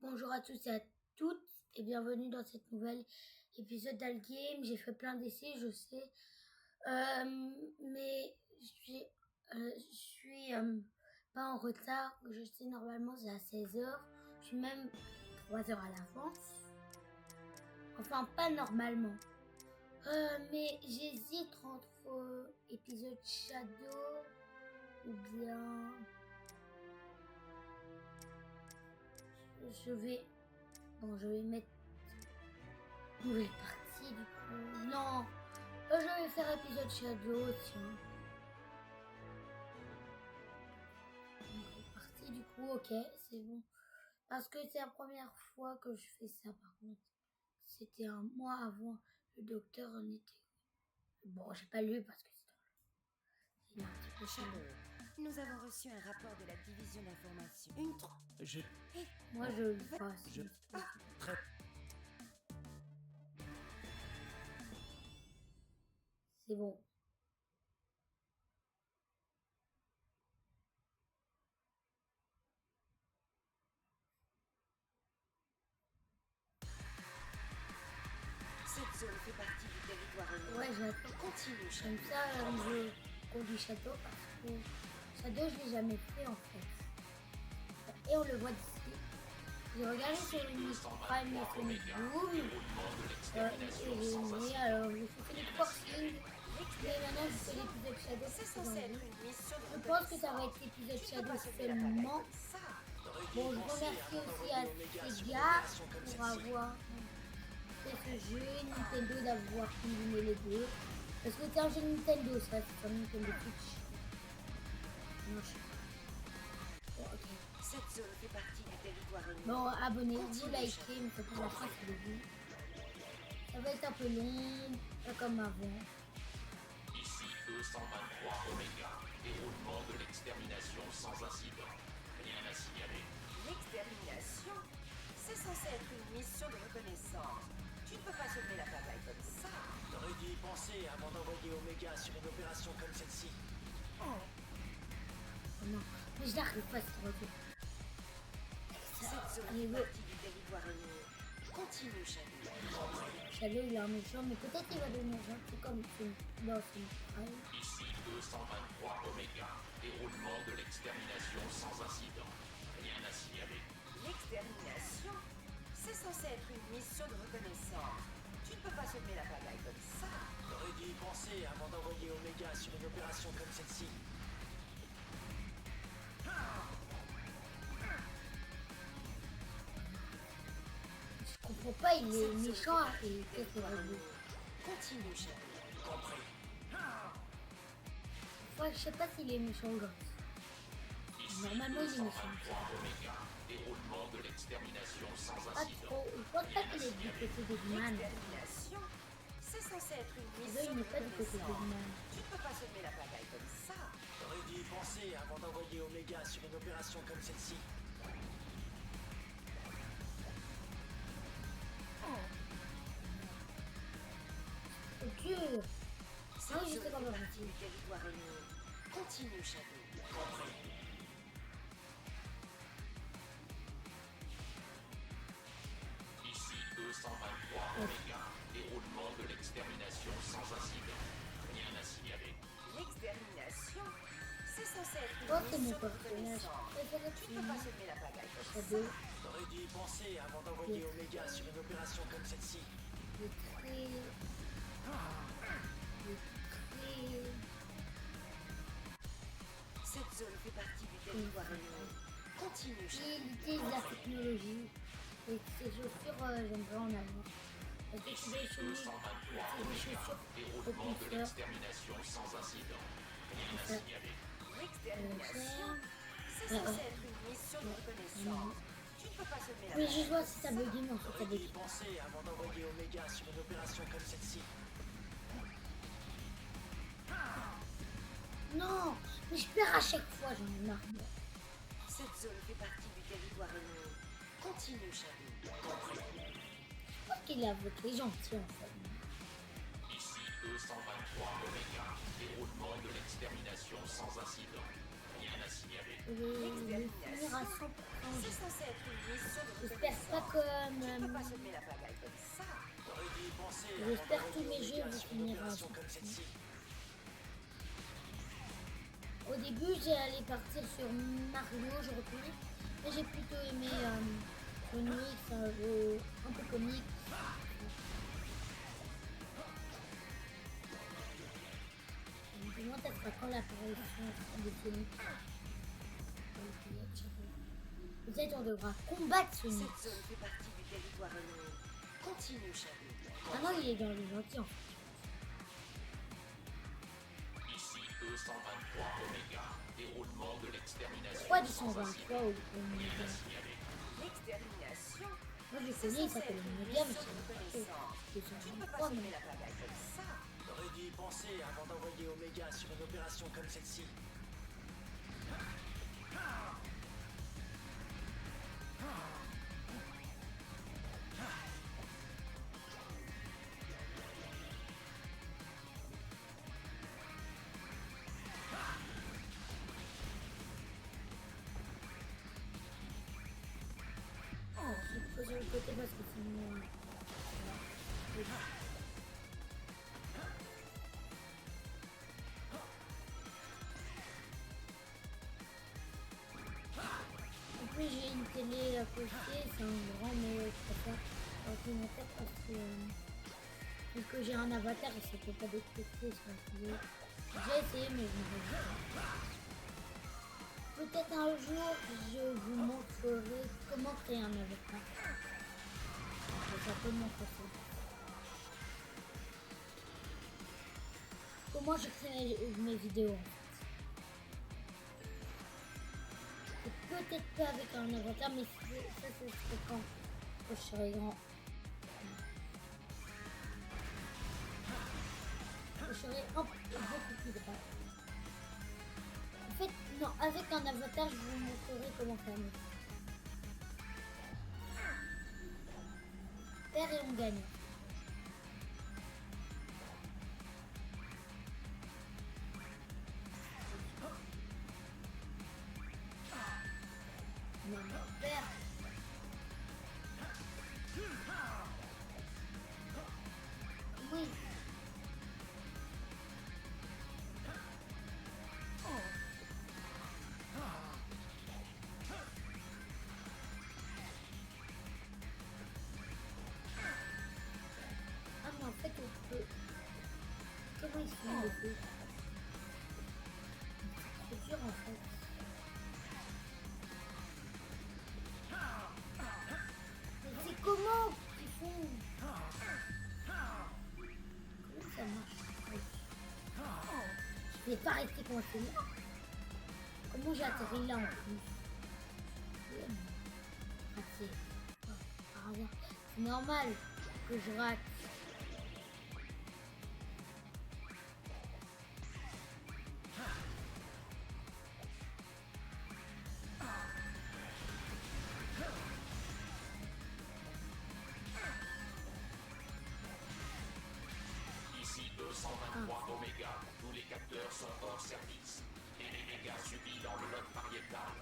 Bonjour à tous et à toutes et bienvenue dans cette nouvelle épisode d'Algame. J'ai fait plein d'essais, je sais, mais je suis pas en retard. Je sais, normalement c'est à 16h. Je suis même 3 heures à l'avance. Enfin, pas normalement. Mais j'hésite entre épisode Shadow ou bien je vais mettre nouvelle partie du coup. Non, je vais faire épisode Shadow, tiens. Nouvelle partie du coup, ok, c'est bon. Parce que c'est la première fois que je fais ça par contre. C'était un mois avant, le docteur en était. Bon, j'ai pas lu parce que c'est un petit peu Shadow, chelou. nous avons reçu un rapport de la division d'information. Moi je le passe. C'est bon. Cette zone fait partie du territoire ennemi. Ouais, j'attends. Continue, J'aime Shadow. ça le jeu conduit Shadow parce que Shadow je l'ai jamais fait en fait. Et on le voit d'ici. J'ai regardé sur l'émission Prime et Sonic Boom. Et alors j'ai fait les forcing. Mais maintenant je fais l'épisode Shadow. C'est censé être une mission de Je pense que ça va être l'épisode Shadow seulement. Bon, je remercie aussi à Sega pour avoir fait ce jeu, Nintendo d'avoir combiné les deux. Parce que c'est un jeu Nintendo, ça, c'est un Nintendo Switch. Non, je sais pas. Bon, ok. Cette zone fait partie du territoire ennemi. Bon, abonnez-vous, likez, mais c'est pour la fin, c'est le but. Ça va être un peu long, pas comme avant. Ici E123 Oméga, déroulement de l'extermination sans incident. Rien à signaler. L'extermination, c'est censé être une mission de reconnaissance. Tu ne peux pas sauver la pagaille comme ça. T'aurais dû y penser avant d'envoyer Omega sur une opération comme celle-ci. Oh non, mais je n'arrive pas à ce truc. Cette zone Allez, fait go. partie du territoire ennemi. Continue, Shadow. Shadow, il est un méchant, mais peut-être il va devenir gentil comme dans Sonic Prime. Ici E123 Oméga, déroulement de l'extermination sans incident. Rien à signaler. L'extermination, c'est censé être une mission de reconnaissance. Tu ne peux pas sauver la pagaille comme ça. T'aurais dû y penser avant d'envoyer Omega sur une opération comme celle-ci. Je comprends pas, il est méchant et qu'est-ce qu'il va dire. Continue, Shadow. Compris. Enfin, je sais pas s'il est méchant ou gentil. Ici Normalement, il est méchant. E123 Oméga, déroulement de l'extermination sans Pas incident. trop. Je pense pas qu'il est du côté des humains. L'extermination, c'est censé être une Shadow, mission il de n'est pas du côté des reconnaissance. humains. Tu ne peux pas sauver la pagaille comme ça. T'aurais dû y penser avant d'envoyer Omega sur une opération comme celle-ci. C'est dur. Cette Ah oui, je zone sais fait comment partie dire. du territoire ennemi. Continue, Shadow. Ici E123 Oméga, déroulement de l'extermination sans incident. Rien à signaler. L'extermination, c'est censé être Oh, une c'est mon mission de personnage reconnaissance. préféré. Tu ne peux pas sauver la pagaille comme ça. Shadow, T'aurais dû y penser avant d'envoyer Omega sur une opération comme celle-ci. il est très... Il est très... Cette zone fait partie du territoire ennemi. Continue, Shadow. Il utilise la technologie. Et ses chaussures, j'aimerais en avoir. Parce que c'est des chaussures, c'est des chaussures Déroulement de propulseurs. l'extermination sans incident. Rien à signaler. L'extermination, c'est censé être une mission de reconnaissance. Tu ne peux pas sauver la Mais pagaille. je vois si ça buggy, mais en fait ça T'aurais dû y buggy. penser avant d'envoyer Omega sur une opération comme celle-ci. Non, mais je perds à chaque fois, j'en ai marre. Cette zone fait partie du territoire ennemi. Continue, Shadow. Je crois qu'il est avec les gentils en fait. Ici E123 Oméga, déroulement de l'extermination sans incident. Rien à signaler. Il est finir à 100%. C'est censé être une mission de J'espère reconnaissance. comme... Tu ne peux pas semer la pagaille comme ça. T'aurais dû y penser J'espère avant que tous mes d'envoyer jeux Omega vont sur une finir opération ensemble. comme celle-ci. Au début, j'allais partir sur Mario, je reconnais, mais j'ai plutôt aimé Sonic, c'est un jeu un peu comique. Dis-moi, ça sera quand l'apparition de Sonic? Peut-être on devra combattre Sonic. Cette zone fait partie du territoire ennemi. Continue, Shadow. Ah non, il est dans les gentils en fait. Ici E123 Oméga. Déroulement de l'extermination Pourquoi du sans 123 incident. au Rien Omega? à signaler. L'extermination. Moi je C'est connais, il censé s'appelle être une Omega, mais mission de reconnaissance. c'est Tu ne peux pas 123, semer mais la pagaille comme ça. T'aurais dû y penser avant d'envoyer Omega sur une opération comme celle-ci. je vais poser le côté parce que sinon... En plus j'ai une télé à côté, c'est un grand, mais je préfère ordinateur parce que j'ai un avatar et ça peut pas détecter sur la télé. J'ai essayé mais je n'arrive pas. Peut-être un jour je vous montrerai comment créer un avatar. Ça peut montrer ça. Comment je crée mes vidéos. Peut-être pas avec un avatar, mais ça c'est quand je serai grand. Je serai beaucoup plus grand. En fait, non, avec un avatar, je vous montrerai comment faire. Faire et on gagne. Non, non, faire. Oui. Ah mais en fait on peut... Comment ils font le feu? C'est dur en fait. Mais c'est comment ils font? Comment ça marche? Je vais pas rester coincé là. Comment j'ai atterri là en plus? Ah, par hasard. C'est normal que je rate. Ici E123 Oméga. Tous les capteurs sont hors service. Et les dégâts subis dans le lobe pariétal.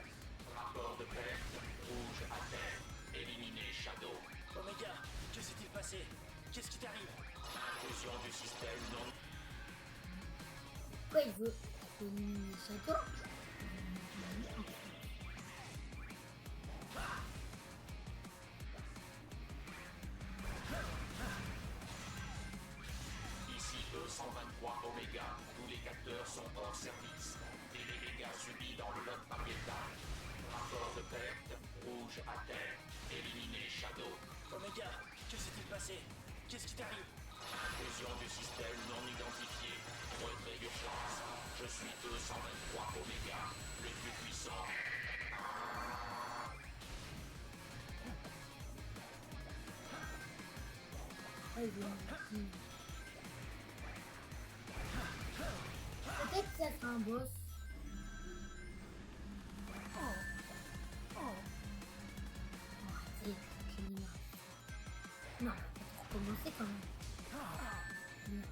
Rapport de perte. Rouge à terre. Éliminé Shadow. Omega, que s'est-il passé? Qu'est-ce qui t'arrive? Intrusion du système non. Pourquoi il veut éliminer le château? Ici E123 Oméga. Tous les capteurs sont hors service. Et les dégâts subis dans le lobe pariétal. Rapport de perte. Rouge à terre. Éliminé Shadow. Omega, que s'est-il passé? Qu'est-ce qui t'arrive? Intrusion du système non identifié. Retrait d'urgence. Je suis E123 Oméga. Le plus puissant. Ouais, il veut- Peut-être que ça sera un boss. Oh, arrêtez, j'en ai marre. Non, faut recommencer quand même. Non.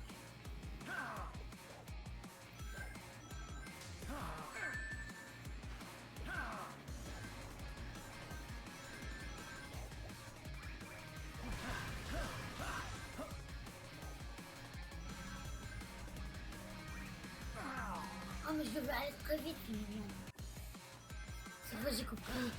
Oh, mais je devais aller très vite, finalement. C'est vrai, j'ai compris.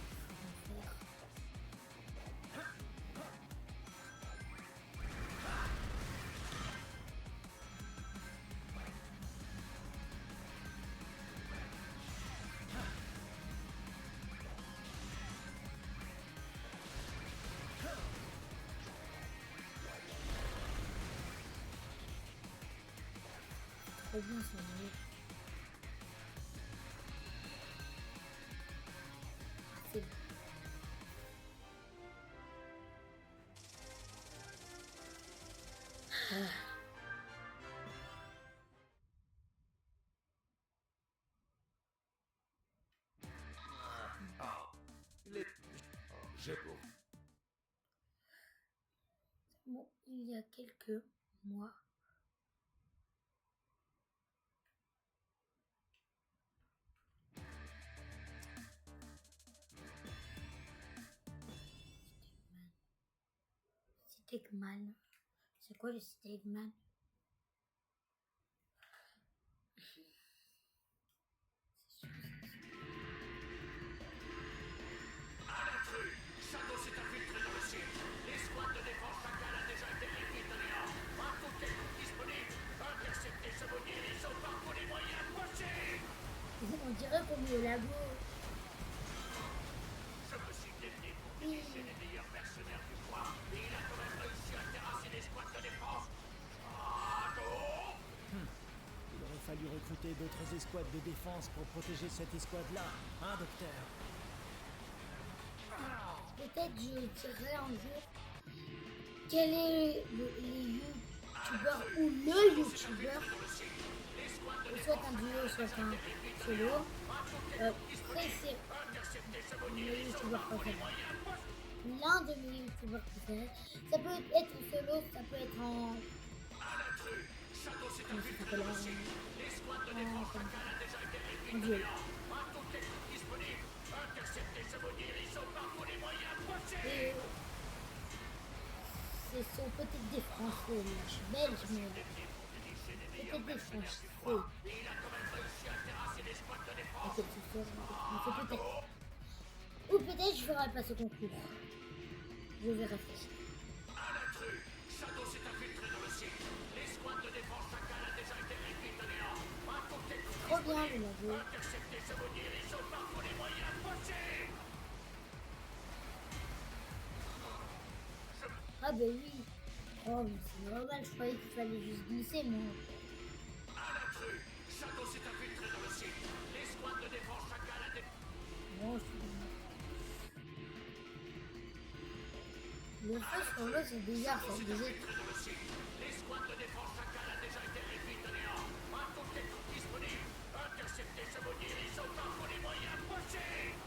Trop bien ce jeu. C'est bon. J'ai beau. Bon, il y a quelques mois, Stegman. C'est quoi le Stegman? Shadow s'est infiltré dans le site. L'escouade de défense Chacal a déjà été réduite à néant. Un coup de technique disponible. Interceptez ce bonnier, ils ont par tous les moyens possibles. On dirait qu'on est au labo. Je me suis dédié pour dénicher les meilleurs mercenaires du coin. Et il a quand même réussi à terrasser l'escouade de défense. Shadow! Il aurait fallu recruter d'autres escouades de défense pour protéger cette escouade-là, hein, docteur? Peut-être je dirai un jour quel est les youtubeurs ou le youtubeur, soit un duo, soit un solo, préféré, mes youtubeurs préférés. L'un de mes youtubeurs préférés. Ça peut être en solo, ça peut être en. Comment ça s'appelle en duo. Et ce sont peut-être des Français, moi je suis belge, mais peut-être des Français. C'est peut-être. Ou peut-être je ferai pas ce concours. Je vais réfléchir. Shadow s'est infiltré dans le site. L'escouade de défense Chacal a déjà été réduite à néant. Un coup de technique Trop bien le labo. interceptez ce bonnier, ils ont par tous les moyens possibles. Ah bah oui. Oh mais c'est normal, je croyais qu'il fallait juste glisser moi. Shadow s'est infiltré dans le site. L'escouade de défense Chacal a été... Bon, le feu sur l'eau c'est bizarre, ça déjà. L'escouade de défense Chacal a déjà été réduite à néant. Un coup de technique disponible. Interceptez ce bonnier, ils ont par tous les moyens possibles.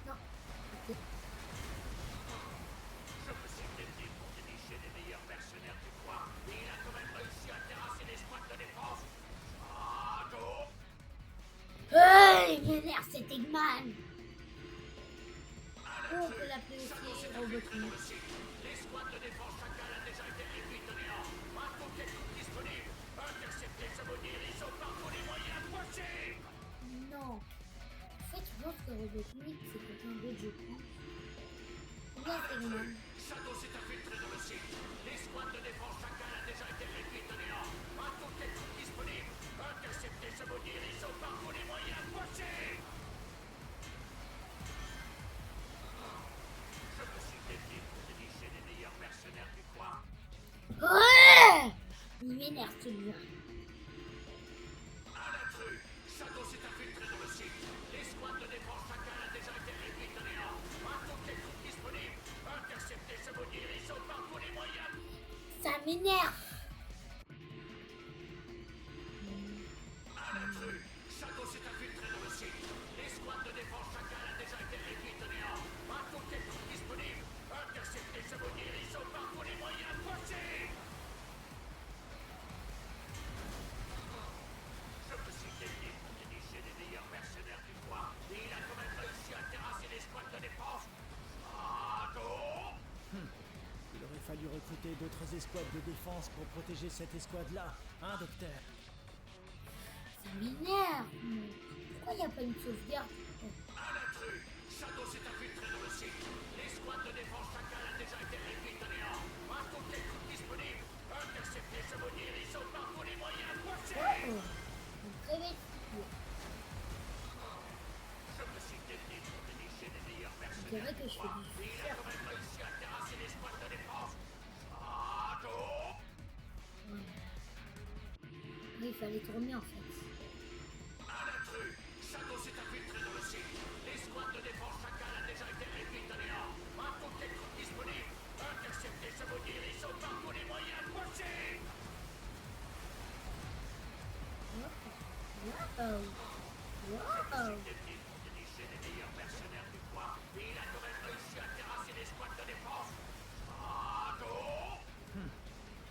Non. Ok. Je me suis dédié pour dénicher les meilleurs mercenaires du coin. Et il a quand même réussi à terrasser l'escouade de défense. Shadow! Hey, il m'énerve cet Eggman. Oh, on peut l'appeler aussi Robotnik. L'escouade de défense Chacal a déjà été réduite à néant. Un coup de technique disponible. Interceptez ce bonnier, ils ont par tous les moyens possibles. Non. En fait, je pense que Robotnik c'est quelqu'un d'autre, je pense. Bien Eggman. Shadow s'est infiltré dans le site. L'escouade de défense Chacal a déjà été réduite à néant. Un coup de technique disponible. Interceptez ce bonnier, ils ont par tous les moyens possibles. Je me suis dédié pour dénicher les meilleurs mercenaires du coin. Ouais, il m'énerve celui-là. À l'intrus, Shadow s'est infiltré dans le site. L'escouade de défense Chacal a déjà été réduite à néant. Un coup de technique disponible. Interceptez ce bonnier, ils ont par tous les moyens. Ça m'énerve. À l'intrus, Shadow s'est infiltré dans le site. L'escouade de défense Chacal a déjà été réduite à néant. Un coup de technique disponible. Interceptez ce bonnier, ils ont par tous les moyens possibles. Je me suis dédié pour dénicher les meilleurs mercenaires du coin. Et il a quand même réussi à terrasser l'escouade de défense. Shadow! Il aurait fallu recruter d'autres escouades de défense pour protéger cette escouade-là, hein, docteur? Ça m'énerve. Pourquoi il n'y a pas une sauvegarde? Un intrus! Shadow s'est infiltré dans le site. L'escouade de défense Chacal a déjà été réduite à néant. À toutes les troupes disponibles. Interceptez ce maudit hérisson par tous les moyens possibles. Très vite. Je me suis dédié pour dénicher les meilleurs C'est mercenaires. vrai que je fais du Il a quand même réussi à terrasser l'escouade de défense. Shadow! Il fallait tourner en fait. Un intrus! Shadow s'est infiltré dans le site. L'escouade de défense Chacal a déjà été réduite à néant. À toutes les troupes disponibles. Interceptez ce maudit hérisson par tous les moyens possibles. Wow. Wow. Dédié pour dénicher les meilleurs mercenaires du coin. Il a quand même réussi à terrasser l'escouade de défense. Shadow!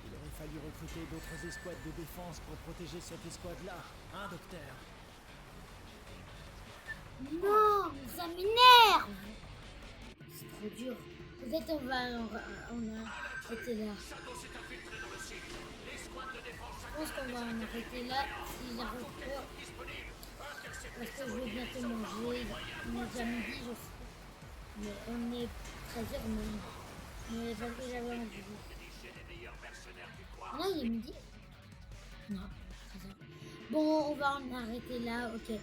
Il aurait fallu recruter d'autres escouades de défense pour protéger cette escouade-là, hein, docteur? Non, mais ça m'énerve. C'est trop dur. Peut-être on a arrêté là. Shadow s'est infiltré dans le site. L'escouade de défense Je pense qu'on va en arrêter là si j'arrive pas. disponible. Parce que je vais bientôt manger. On est déjà midi, je sais. Mais on est 13h même. Mais parce que j'avais envie. Dénicher les meilleurs mercenaires du coin. Ah là, il est midi? Non, 13h. Bon, on va en arrêter là, ok.